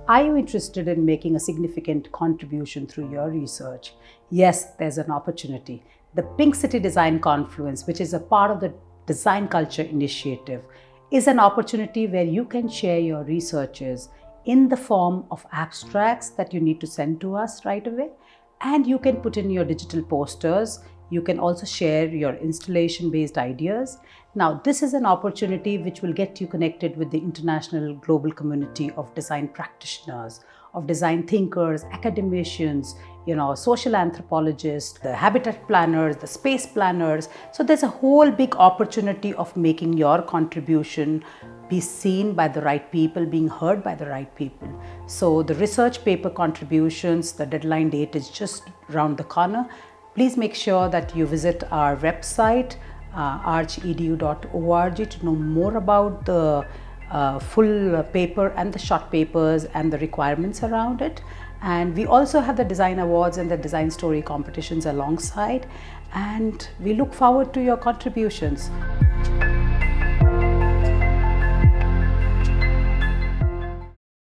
Are you interested in making a significant contribution through your research? Yes, there's an opportunity. The Pinkcity Design Confluence, which is a part of the Design Culture Initiative, is an opportunity where you can share your researches in the form of abstracts that you need to send to us right away, and you can put in your digital posters. You can also share your installation-based ideas. Now, this is an opportunity which will get you connected with the international global community of design practitioners, of design thinkers, academicians, social anthropologists, the habitat planners, the space planners. So there's a whole big opportunity of making your contribution be seen by the right people, being heard by the right people. So the research paper contributions, the deadline date is just around the corner. Please make sure that you visit our website, archedu.org, to know more about the full paper and the short papers and the requirements around it. And we also have the design awards and the design story competitions alongside, and we look forward to your contributions.